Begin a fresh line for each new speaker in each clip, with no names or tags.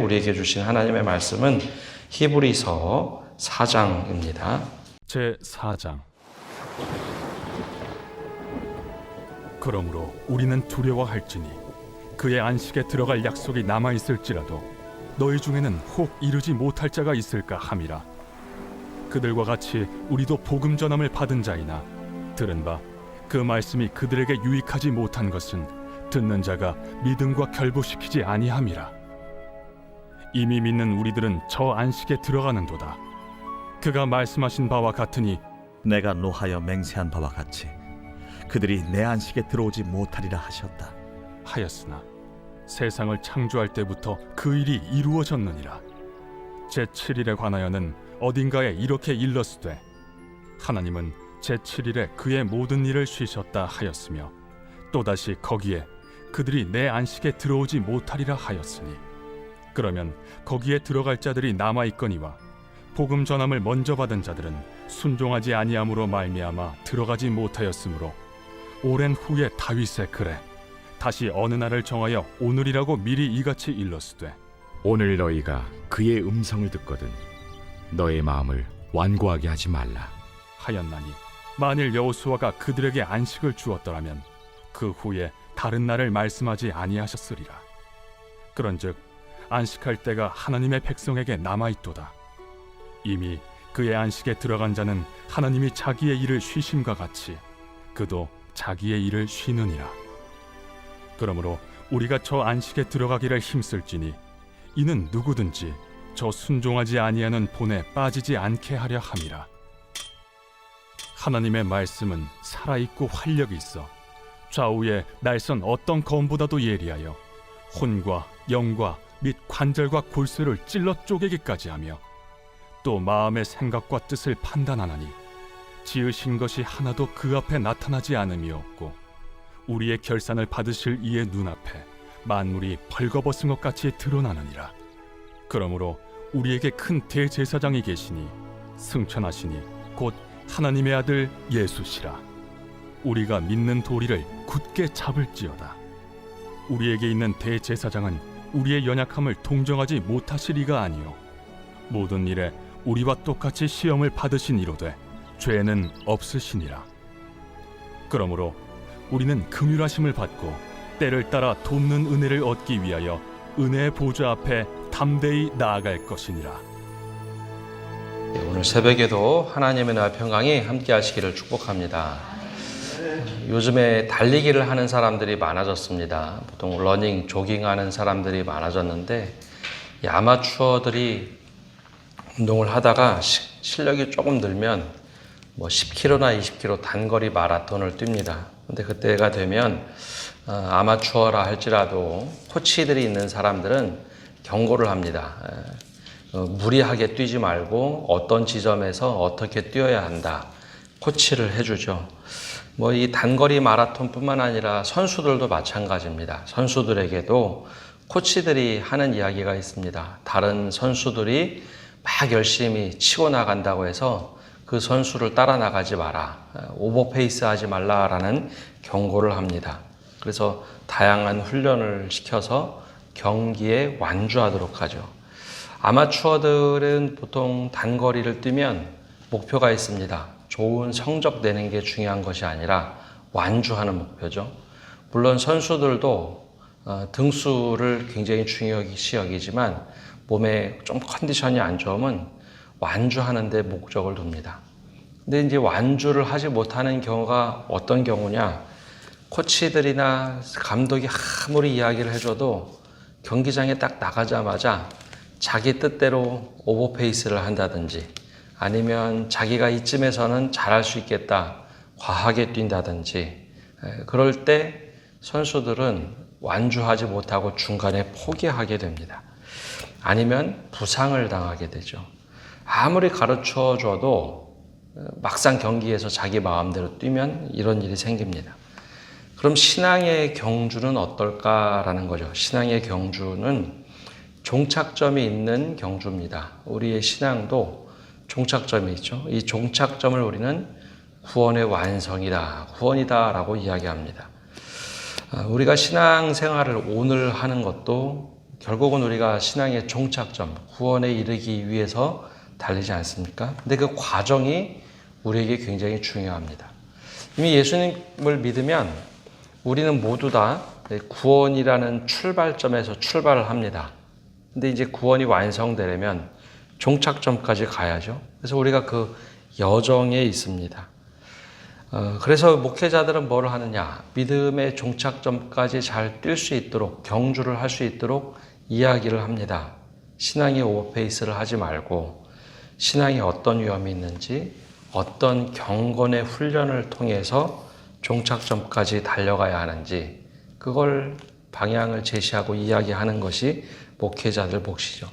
우리에게 주신 하나님의 말씀은 히브리서 4장입니다.
제4장. 그러므로 우리는 두려워할지니 그의 안식에 들어갈 약속이 남아있을지라도 너희 중에는 혹 이르지 못할 자가 있을까 함이라. 그들과 같이 우리도 복음 전함을 받은 자이나 들은 바 그 말씀이 그들에게 유익하지 못한 것은 듣는 자가 믿음과 결부시키지 아니함이라. 이미 믿는 우리들은 저 안식에 들어가는도다. 그가 말씀하신 바와 같으니
내가 노하여 맹세한 바와 같이 그들이 내 안식에 들어오지 못하리라 하셨다.
하였으나 세상을 창조할 때부터 그 일이 이루어졌느니라. 제7일에 관하여는 어딘가에 이렇게 일렀으되 하나님은 제7일에 그의 모든 일을 쉬셨다 하였으며 또다시 거기에 그들이 내 안식에 들어오지 못하리라 하였으니 그러면 거기에 들어갈 자들이 남아있거니와 복음 전함을 먼저 받은 자들은 순종하지 아니함으로 말미암아 들어가지 못하였으므로 오랜 후에 다윗의 글에 다시 어느 날을 정하여 오늘이라고 미리 이같이 일렀으되
오늘 너희가 그의 음성을 듣거든 너의 마음을 완고하게 하지 말라
하였나니 만일 여호수아가 그들에게 안식을 주었더라면 그 후에 다른 날을 말씀하지 아니하셨으리라. 그런즉 안식할 때가 하나님의 백성에게 남아있도다. 이미 그의 안식에 들어간 자는 하나님이 자기의 일을 쉬심과 같이 그도 자기의 일을 쉬느니라. 그러므로 우리가 저 안식에 들어가기를 힘쓸지니 이는 누구든지 저 순종하지 아니하는 본에 빠지지 않게 하려 함이라. 하나님의 말씀은 살아있고 활력이 있어 좌우에 날선 어떤 검보다도 예리하여 혼과 영과 및 관절과 골수를 찔러 쪼개기까지 하며 또 마음의 생각과 뜻을 판단하나니 지으신 것이 하나도 그 앞에 나타나지 않음이 없고 우리의 결산을 받으실 이의 눈앞에 만물이 벌거벗은 것 같이 드러나느니라. 그러므로 우리에게 큰 대제사장이 계시니 승천하시니 곧 하나님의 아들 예수시라. 우리가 믿는 도리를 굳게 잡을지어다. 우리에게 있는 대제사장은 우리의 연약함을 동정하지 못하실 이가 아니요 모든 일에 우리와 똑같이 시험을 받으신 이로되 죄는 없으시니라. 그러므로 우리는 긍휼하심을 받고 때를 따라 돕는 은혜를 얻기 위하여 은혜의 보좌 앞에 담대히 나아갈 것이니라.
오늘 새벽에도 하나님의 나라 평강이 함께 하시기를 축복합니다. 요즘에 달리기를 하는 사람들이 많아졌습니다. 보통 러닝, 조깅하는 사람들이 많아졌는데 이 아마추어들이 운동을 하다가 실력이 조금 늘면 뭐 10km나 20km 단거리 마라톤을 뜁니다. 근데 그때가 되면 아마추어라 할지라도 코치들이 있는 사람들은 경고를 합니다. 무리하게 뛰지 말고 어떤 지점에서 어떻게 뛰어야 한다. 코치를 해주죠. 뭐 이 단거리 마라톤뿐만 아니라 선수들도 마찬가지입니다. 선수들에게도 코치들이 하는 이야기가 있습니다. 다른 선수들이 막 열심히 치고 나간다고 해서 그 선수를 따라 나가지 마라. 오버페이스 하지 말라라는 경고를 합니다. 그래서 다양한 훈련을 시켜서 경기에 완주하도록 하죠. 아마추어들은 보통 단거리를 뛰면 목표가 있습니다. 좋은 성적 내는 게 중요한 것이 아니라 완주하는 목표죠. 물론 선수들도 등수를 굉장히 중요시 여기지만 몸에 좀 컨디션이 안 좋으면 완주하는 데 목적을 둡니다. 근데 이제 완주를 하지 못하는 경우가 어떤 경우냐? 코치들이나 감독이 아무리 이야기를 해줘도 경기장에 딱 나가자마자 자기 뜻대로 오버페이스를 한다든지 아니면 자기가 이쯤에서는 잘할 수 있겠다 과하게 뛴다든지 그럴 때 선수들은 완주하지 못하고 중간에 포기하게 됩니다. 아니면 부상을 당하게 되죠. 아무리 가르쳐 줘도 막상 경기에서 자기 마음대로 뛰면 이런 일이 생깁니다. 그럼 신앙의 경주는 어떨까라는 거죠. 신앙의 경주는 종착점이 있는 경주입니다. 우리의 신앙도 종착점이 있죠. 이 종착점을 우리는 구원의 완성이다, 구원이다 라고 이야기합니다. 우리가 신앙생활을 오늘 하는 것도 결국은 우리가 신앙의 종착점, 구원에 이르기 위해서 달리지 않습니까? 근데 그 과정이 우리에게 굉장히 중요합니다. 이미 예수님을 믿으면 우리는 모두 다 구원이라는 출발점에서 출발을 합니다. 근데 이제 구원이 완성되려면 종착점까지 가야죠. 그래서 우리가 그 여정에 있습니다. 그래서 목회자들은 뭘 하느냐? 믿음의 종착점까지 잘 뛸 수 있도록, 경주를 할 수 있도록 이야기를 합니다. 신앙의 오버페이스를 하지 말고 신앙에 어떤 위험이 있는지, 어떤 경건의 훈련을 통해서 종착점까지 달려가야 하는지, 그걸 방향을 제시하고 이야기하는 것이 목회자들 몫이죠.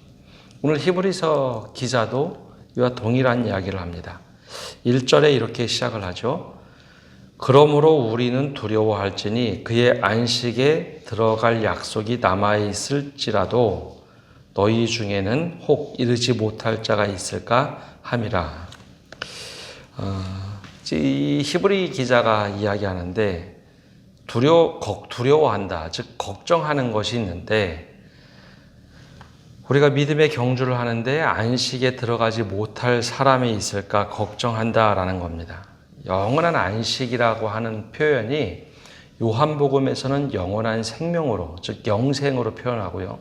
오늘 히브리서 기자도 이와 동일한 이야기를 합니다. 1절에 이렇게 시작을 하죠. 그러므로 우리는 두려워할지니 그의 안식에 들어갈 약속이 남아있을지라도 너희 중에는 혹 이르지 못할 자가 있을까 함이라. 이 히브리 기자가 이야기하는데 두려워한다, 즉 걱정하는 것이 있는데 우리가 믿음의 경주를 하는데 안식에 들어가지 못할 사람이 있을까 걱정한다라는 겁니다. 영원한 안식이라고 하는 표현이 요한복음에서는 영원한 생명으로, 즉 영생으로 표현하고요.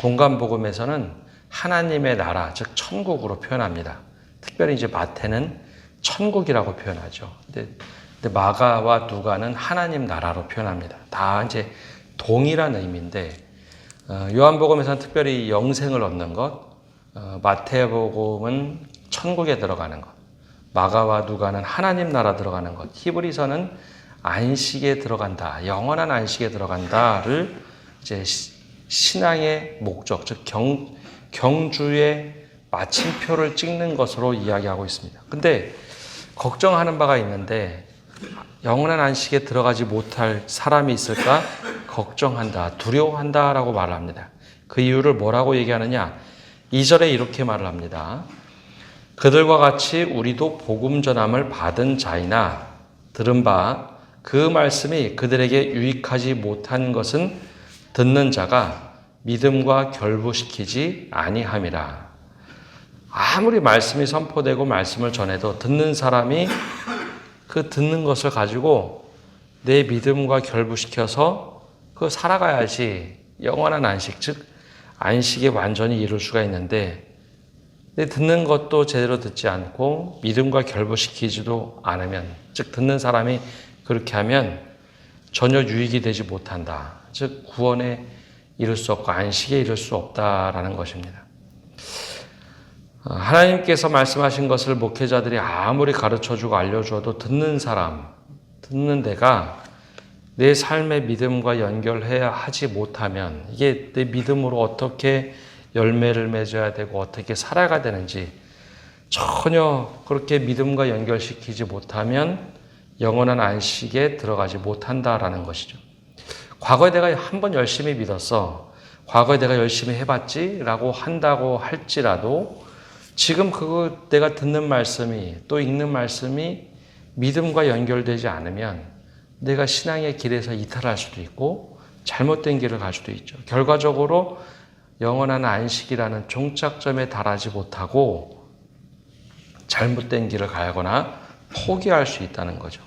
공간복음에서는 하나님의 나라, 즉 천국으로 표현합니다. 특별히 이제 마태는 천국이라고 표현하죠. 근데 마가와 누가는 하나님 나라로 표현합니다. 다 이제 동일한 의미인데 요한복음에서는 특별히 영생을 얻는 것, 마태복음은 천국에 들어가는 것, 마가와 누가는 하나님 나라 들어가는 것, 히브리서는 안식에 들어간다, 영원한 안식에 들어간다를 이제 신앙의 목적, 즉 경주의 마침표를 찍는 것으로 이야기하고 있습니다. 근데 걱정하는 바가 있는데 영원한 안식에 들어가지 못할 사람이 있을까? 걱정한다, 두려워한다라고 말을 합니다. 그 이유를 뭐라고 얘기하느냐? 2절에 이렇게 말을 합니다. 그들과 같이 우리도 복음 전함을 받은 자이나 들은 바 그 말씀이 그들에게 유익하지 못한 것은 듣는 자가 믿음과 결부시키지 아니함이라. 아무리 말씀이 선포되고 말씀을 전해도 듣는 사람이 그 듣는 것을 가지고 내 믿음과 결부시켜서 그 살아가야지 영원한 안식, 즉 안식에 완전히 이룰 수가 있는데 내 듣는 것도 제대로 듣지 않고 믿음과 결부시키지도 않으면, 즉 듣는 사람이 그렇게 하면 전혀 유익이 되지 못한다. 즉 구원에 이룰 수 없고 안식에 이룰 수 없다라는 것입니다. 하나님께서 말씀하신 것을 목회자들이 아무리 가르쳐주고 알려주어도 듣는 사람, 듣는 데가 내 삶의 믿음과 연결해야 하지 못하면 이게 내 믿음으로 어떻게 열매를 맺어야 되고 어떻게 살아가야 되는지 전혀 그렇게 믿음과 연결시키지 못하면 영원한 안식에 들어가지 못한다라는 것이죠. 과거에 내가 한번 열심히 믿었어, 과거에 내가 열심히 해봤지 라고 한다고 할지라도 지금 그거 내가 듣는 말씀이 또 읽는 말씀이 믿음과 연결되지 않으면 내가 신앙의 길에서 이탈할 수도 있고 잘못된 길을 갈 수도 있죠. 결과적으로 영원한 안식이라는 종착점에 달하지 못하고 잘못된 길을 가거나 포기할 수 있다는 거죠.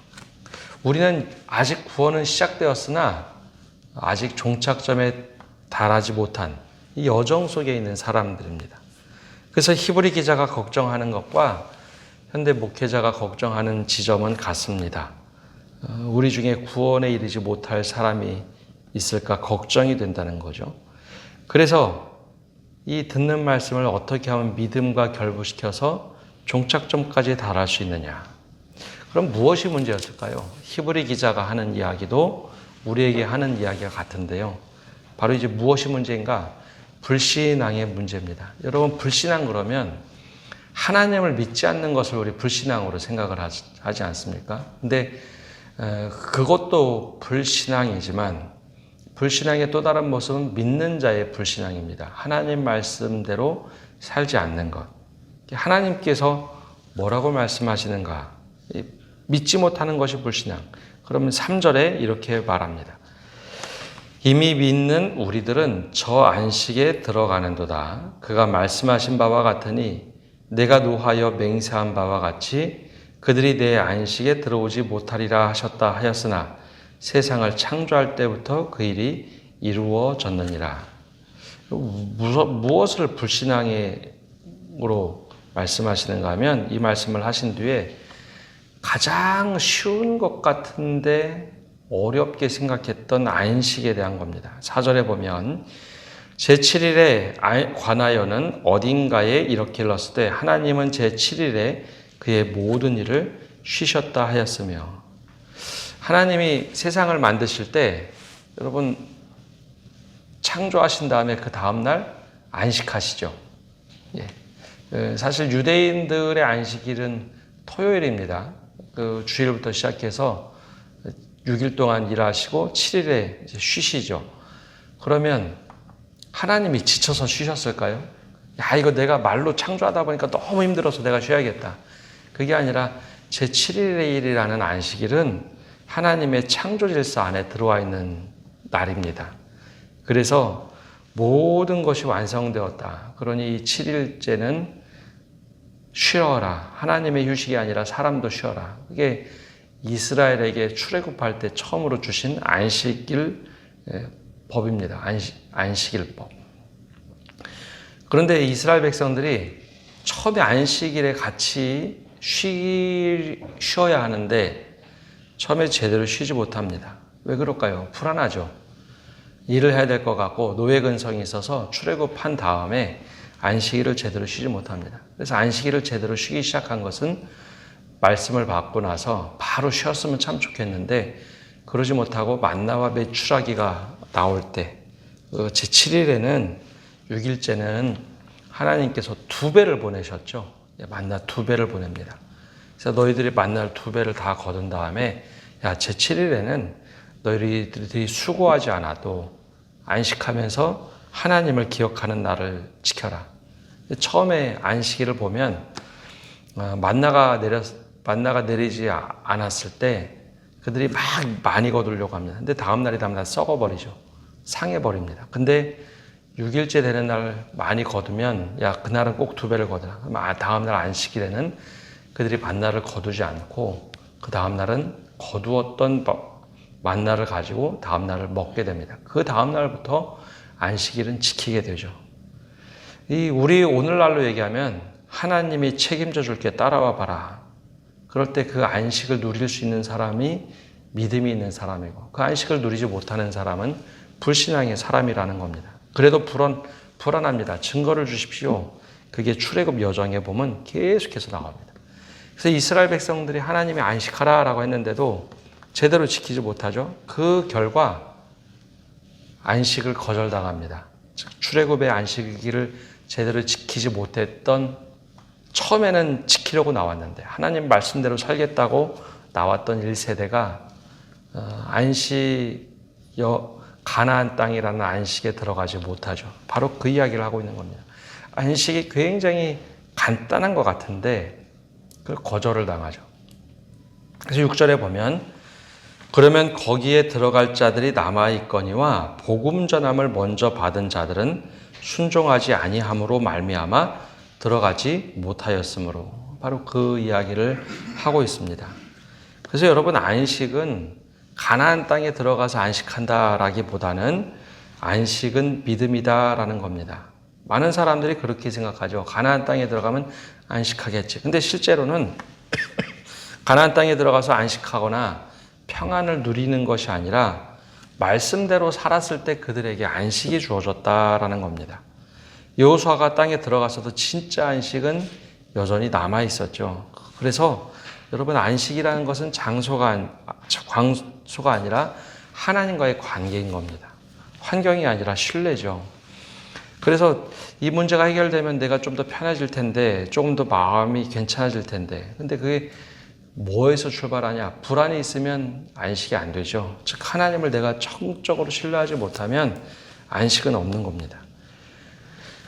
우리는 아직 구원은 시작되었으나 아직 종착점에 달하지 못한 이 여정 속에 있는 사람들입니다. 그래서 히브리 기자가 걱정하는 것과 현대 목회자가 걱정하는 지점은 같습니다. 우리 중에 구원에 이르지 못할 사람이 있을까 걱정이 된다는 거죠. 그래서 이 듣는 말씀을 어떻게 하면 믿음과 결부시켜서 종착점까지 달할 수 있느냐. 그럼 무엇이 문제였을까요? 히브리 기자가 하는 이야기도 우리에게 하는 이야기가 같은데요. 바로 이제 무엇이 문제인가? 불신앙의 문제입니다. 여러분, 불신앙 그러면 하나님을 믿지 않는 것을 우리 불신앙으로 생각을 하지 않습니까? 근데 그것도 불신앙이지만 불신앙의 또 다른 모습은 믿는 자의 불신앙입니다. 하나님 말씀대로 살지 않는 것. 하나님께서 뭐라고 말씀하시는가? 믿지 못하는 것이 불신앙. 그러면 3절에 이렇게 말합니다. 이미 믿는 우리들은 저 안식에 들어가는도다. 그가 말씀하신 바와 같으니 내가 노하여 맹세한 바와 같이 그들이 내 안식에 들어오지 못하리라 하셨다 하였으나 세상을 창조할 때부터 그 일이 이루어졌느니라. 무엇을 불신앙으로 말씀하시는가 하면 이 말씀을 하신 뒤에 가장 쉬운 것 같은데 어렵게 생각했던 안식에 대한 겁니다. 4절에 보면 제7일에 관하여는 어딘가에 이렇게 일렀을 때 하나님은 제7일에 그의 모든 일을 쉬셨다 하였으며, 하나님이 세상을 만드실 때 여러분 창조하신 다음에 그 다음날 안식하시죠. 사실 유대인들의 안식일은 토요일입니다. 그 주일부터 시작해서 6일 동안 일하시고 7일에 이제 쉬시죠. 그러면 하나님이 지쳐서 쉬셨을까요? 야, 이거 내가 말로 창조하다 보니까 너무 힘들어서 내가 쉬어야겠다. 그게 아니라 제7일의 일이라는 안식일은 하나님의 창조 질서 안에 들어와 있는 날입니다. 그래서 모든 것이 완성되었다. 그러니 이 7일째는 쉬어라. 하나님의 휴식이 아니라 사람도 쉬어라. 그게 이스라엘에게 출애굽할 때 처음으로 주신 안식일 법입니다. 안식일법. 그런데 이스라엘 백성들이 처음에 안식일에 같이 쉬어야 하는데 처음에 제대로 쉬지 못합니다. 왜 그럴까요? 불안하죠. 일을 해야 될 것 같고 노예 근성이 있어서 출애굽한 다음에 안식일을 제대로 쉬지 못합니다. 그래서 안식일을 제대로 쉬기 시작한 것은 말씀을 받고 나서 바로 쉬었으면 참 좋겠는데 그러지 못하고 만나와 메추라기가 나올 때 제7일에는 6일째는 하나님께서 2배를 보내셨죠. 만나 2배를 보냅니다. 그래서 너희들이 만나를 2배를 다 거둔 다음에 야, 제7일에는 너희들이 수고하지 않아도 안식하면서 하나님을 기억하는 날을 지켜라. 처음에 안식일을 보면 만나가 내리지 않았을 때 그들이 막 많이 거두려고 합니다. 근데 다음날이 다음날 썩어버리죠. 상해버립니다. 근데 6일째 되는 날 많이 거두면 야, 그날은 꼭 2배를 거두라. 다음날 안식일에는 그들이 만나를 거두지 않고 그 다음날은 거두었던 만나를 가지고 다음날을 먹게 됩니다. 그 다음날부터 안식일은 지키게 되죠. 우리 오늘날로 얘기하면 하나님이 책임져 줄게 따라와 봐라. 그럴 때 그 안식을 누릴 수 있는 사람이 믿음이 있는 사람이고 그 안식을 누리지 못하는 사람은 불신앙의 사람이라는 겁니다. 그래도 불안합니다. 증거를 주십시오. 그게 출애굽 여정에 보면 계속해서 나옵니다. 그래서 이스라엘 백성들이 하나님이 안식하라라고 했는데도 제대로 지키지 못하죠. 그 결과 안식을 거절당합니다. 출애굽의 안식일을 제대로 지키지 못했던 처음에는 지키려고 나왔는데 하나님 말씀대로 살겠다고 나왔던 1세대가 가나안 땅이라는 안식에 들어가지 못하죠. 바로 그 이야기를 하고 있는 겁니다. 안식이 굉장히 간단한 것 같은데 그걸 거절을 당하죠. 그래서 6절에 보면 그러면 거기에 들어갈 자들이 남아있거니와 복음 전함을 먼저 받은 자들은 순종하지 아니함으로 말미암아 들어가지 못하였으므로 바로 그 이야기를 하고 있습니다. 그래서 여러분 안식은 가나안 땅에 들어가서 안식한다라기보다는 안식은 믿음이다라는 겁니다. 많은 사람들이 그렇게 생각하죠. 가나안 땅에 들어가면 안식하겠지. 근데 실제로는 가나안 땅에 들어가서 안식하거나 평안을 누리는 것이 아니라 말씀대로 살았을 때 그들에게 안식이 주어졌다라는 겁니다. 여호수아가 땅에 들어가서도 진짜 안식은 여전히 남아 있었죠. 그래서 여러분 안식이라는 것은 장소가 아니라 하나님과의 관계인 겁니다. 환경이 아니라 신뢰죠. 그래서 이 문제가 해결되면 내가 좀 더 편해질 텐데, 조금 더 마음이 괜찮아질 텐데, 근데 그게 뭐에서 출발하냐? 불안이 있으면 안식이 안 되죠. 즉 하나님을 내가 청적으로 신뢰하지 못하면 안식은 없는 겁니다.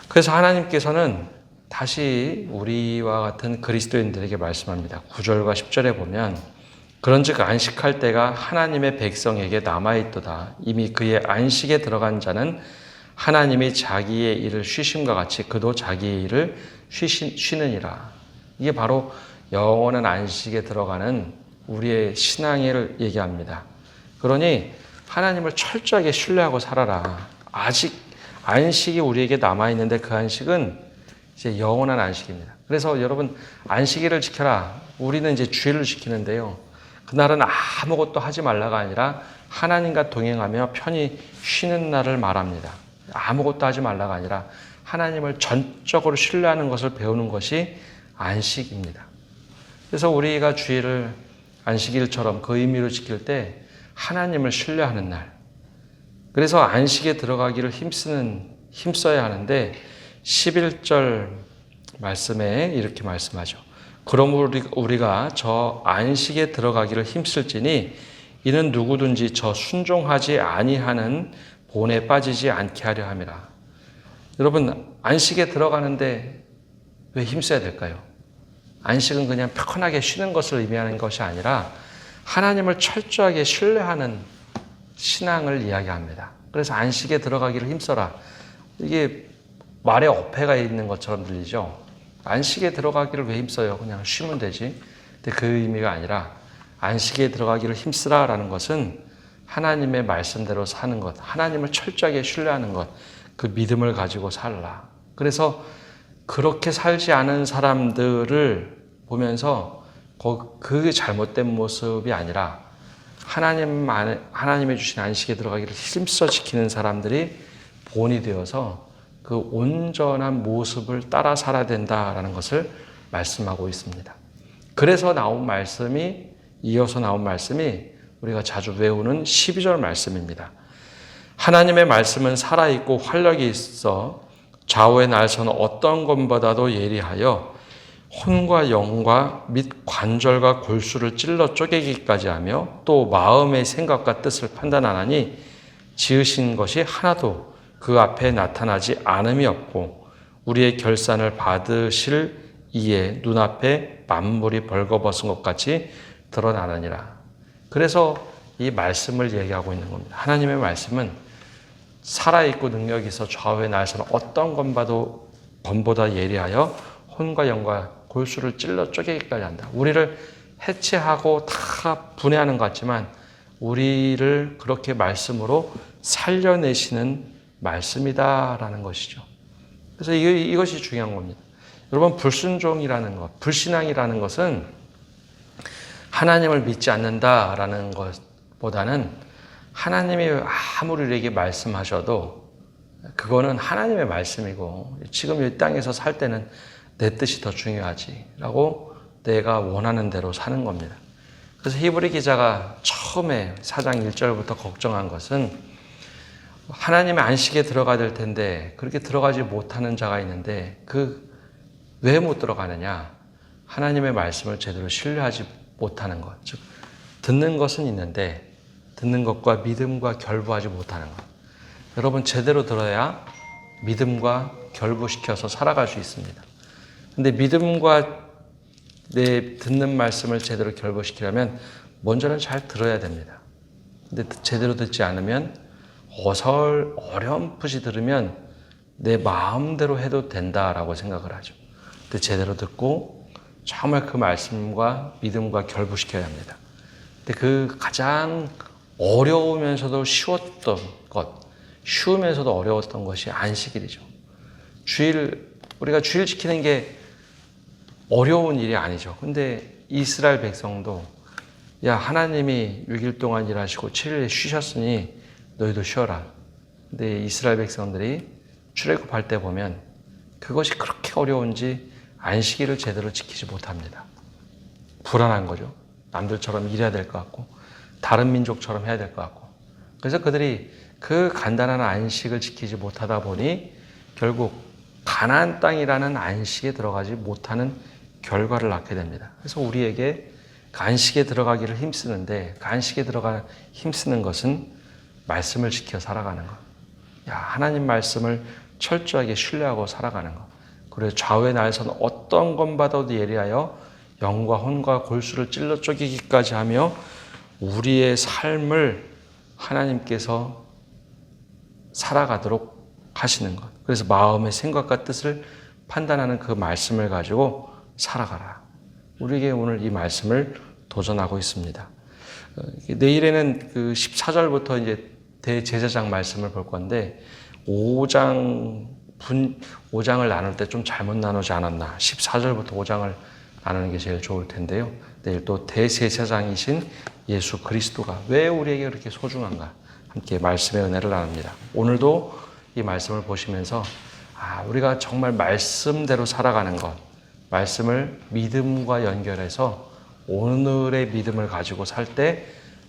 그래서 하나님께서는 다시 우리와 같은 그리스도인들에게 말씀합니다. 9절과 10절에 보면 그런즉 안식할 때가 하나님의 백성에게 남아있도다. 이미 그의 안식에 들어간 자는 하나님이 자기의 일을 쉬심과 같이 그도 자기의 일을 쉬느니라. 이게 바로 영원한 안식에 들어가는 우리의 신앙을 얘기합니다. 그러니 하나님을 철저하게 신뢰하고 살아라. 아직 안식이 우리에게 남아있는데 그 안식은 이제 영원한 안식입니다. 그래서 여러분, 안식일을 지켜라. 우리는 이제 주일을 지키는데요. 그날은 아무것도 하지 말라가 아니라 하나님과 동행하며 편히 쉬는 날을 말합니다. 아무것도 하지 말라가 아니라 하나님을 전적으로 신뢰하는 것을 배우는 것이 안식입니다. 그래서 우리가 주일을 안식일처럼 그 의미로 지킬 때 하나님을 신뢰하는 날. 그래서 안식에 들어가기를 힘써야 하는데 11절 말씀에 이렇게 말씀하죠. 그럼 우리가 저 안식에 들어가기를 힘쓸지니 이는 누구든지 저 순종하지 아니하는 본에 빠지지 않게 하려 함이라. 여러분, 안식에 들어가는데 왜 힘써야 될까요? 안식은 그냥 편하게 쉬는 것을 의미하는 것이 아니라 하나님을 철저하게 신뢰하는 신앙을 이야기합니다. 그래서 안식에 들어가기를 힘써라. 이게 말에 어폐가 있는 것처럼 들리죠. 안식에 들어가기를 왜 힘써요? 그냥 쉬면 되지. 근데 그 의미가 아니라 안식에 들어가기를 힘쓰라라는 것은 하나님의 말씀대로 사는 것, 하나님을 철저하게 신뢰하는 것, 그 믿음을 가지고 살라. 그래서 그렇게 살지 않은 사람들을 보면서 그 잘못된 모습이 아니라 하나님의 주신 안식에 들어가기를 힘써 지키는 사람들이 본이 되어서 그 온전한 모습을 따라 살아야 된다라는 것을 말씀하고 있습니다. 그래서 이어서 나온 말씀이 우리가 자주 외우는 12절 말씀입니다. 하나님의 말씀은 살아있고 활력이 있어 좌우의 날선 어떤 것보다도 예리하여 혼과 영과 및 관절과 골수를 찔러 쪼개기까지 하며 또 마음의 생각과 뜻을 판단하나니 지으신 것이 하나도 그 앞에 나타나지 않음이 없고 우리의 결산을 받으실 이에 눈앞에 만물이 벌거벗은 것 같이 드러나느니라. 그래서 이 말씀을 얘기하고 있는 겁니다. 하나님의 말씀은 살아있고 능력이 있어 좌우의 날선 어떤 것보다 예리하여 혼과 영과 골수를 찔러 쪼개기까지 한다. 우리를 해체하고 다 분해하는 것 같지만 우리를 그렇게 말씀으로 살려내시는 말씀이다라는 것이죠. 그래서 이것이 중요한 겁니다. 여러분, 불순종이라는 것, 불신앙이라는 것은 하나님을 믿지 않는다라는 것보다는 하나님이 아무리 우리에게 말씀하셔도 그거는 하나님의 말씀이고 지금 이 땅에서 살 때는 내 뜻이 더 중요하지라고 내가 원하는 대로 사는 겁니다. 그래서 히브리 기자가 처음에 4장 1절부터 걱정한 것은 하나님의 안식에 들어가야 될 텐데 그렇게 들어가지 못하는 자가 있는데 왜 못 들어가느냐? 하나님의 말씀을 제대로 신뢰하지 못하는 것. 즉 듣는 것은 있는데 듣는 것과 믿음과 결부하지 못하는 것. 여러분, 제대로 들어야 믿음과 결부시켜서 살아갈 수 있습니다. 근데 믿음과 내 듣는 말씀을 제대로 결부시키려면 먼저는 잘 들어야 됩니다. 근데 제대로 듣지 않으면 어렴풋이 들으면 내 마음대로 해도 된다라고 생각을 하죠. 근데 제대로 듣고 정말 그 말씀과 믿음과 결부시켜야 합니다. 근데 그 가장 어려우면서도 쉬우면서도 어려웠던 것이 안식일이죠. 우리가 주일 지키는 게 어려운 일이 아니죠. 근데 이스라엘 백성도 하나님이 6일 동안 일하시고 7일에 쉬셨으니 너희도 쉬어라. 근데 이스라엘 백성들이 출애굽할 때 보면 그것이 그렇게 어려운지 안식일을 제대로 지키지 못합니다. 불안한 거죠. 남들처럼 일해야 될 것 같고 다른 민족처럼 해야 될 것 같고. 그래서 그들이 그 간단한 안식을 지키지 못하다 보니 결국 가나안 땅이라는 안식에 들어가지 못하는 결과를 낳게 됩니다. 그래서 우리에게 그 안식에 들어가기를 힘쓰는데 그 안식에 들어가 힘쓰는 것은 말씀을 지켜 살아가는 것. 하나님 말씀을 철저하게 신뢰하고 살아가는 것. 그리고 좌우의 날선 어떤 것보다도 예리하여 영과 혼과 골수를 찔러 쪼개기까지 하며 우리의 삶을 하나님께서 살아가도록 하시는 것. 그래서 마음의 생각과 뜻을 판단하는 그 말씀을 가지고 살아가라. 우리에게 오늘 이 말씀을 도전하고 있습니다. 내일에는 그 14절부터 이제 대제사장 말씀을 볼 건데 5장을 나눌 때 좀 잘못 나누지 않았나. 14절부터 5장을 나누는 게 제일 좋을 텐데요. 내일 또 대제사장이신 예수 그리스도가 왜 우리에게 그렇게 소중한가 함께 말씀의 은혜를 나눕니다. 오늘도 이 말씀을 보시면서 우리가 정말 말씀대로 살아가는 것, 말씀을 믿음과 연결해서 오늘의 믿음을 가지고 살 때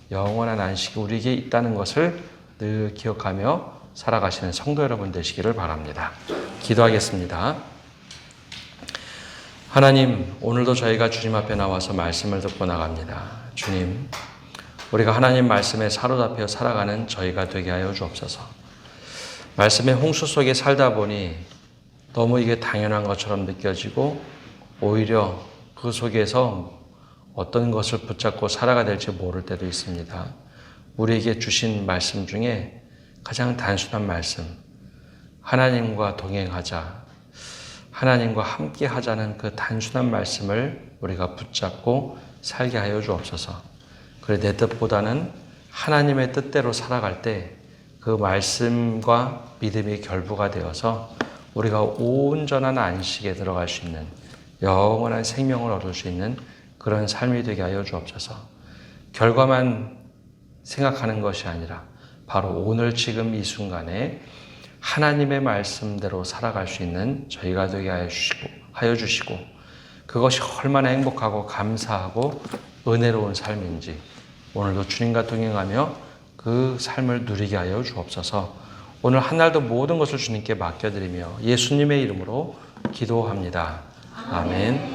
영원한 안식이 우리에게 있다는 것을 늘 기억하며 살아가시는 성도 여러분 되시기를 바랍니다. 기도하겠습니다. 하나님, 오늘도 저희가 주님 앞에 나와서 말씀을 듣고 나갑니다. 주님, 우리가 하나님 말씀에 사로잡혀 살아가는 저희가 되게 하여 주옵소서. 말씀의 홍수 속에 살다 보니 너무 이게 당연한 것처럼 느껴지고 오히려 그 속에서 어떤 것을 붙잡고 살아가야 될지 모를 때도 있습니다. 우리에게 주신 말씀 중에 가장 단순한 말씀, 하나님과 동행하자, 하나님과 함께 하자는 그 단순한 말씀을 우리가 붙잡고 살게 하여 주옵소서. 그래 내 뜻보다는 하나님의 뜻대로 살아갈 때 그 말씀과 믿음이 결부가 되어서 우리가 온전한 안식에 들어갈 수 있는 영원한 생명을 얻을 수 있는 그런 삶이 되게 하여 주옵소서. 결과만 생각하는 것이 아니라 바로 오늘 지금 이 순간에 하나님의 말씀대로 살아갈 수 있는 저희가 되게 하여 주시고 그것이 얼마나 행복하고 감사하고 은혜로운 삶인지 오늘도 주님과 동행하며 그 삶을 누리게 하여 주옵소서. 오늘 한 날도 모든 것을 주님께 맡겨드리며 예수님의 이름으로 기도합니다. 아멘.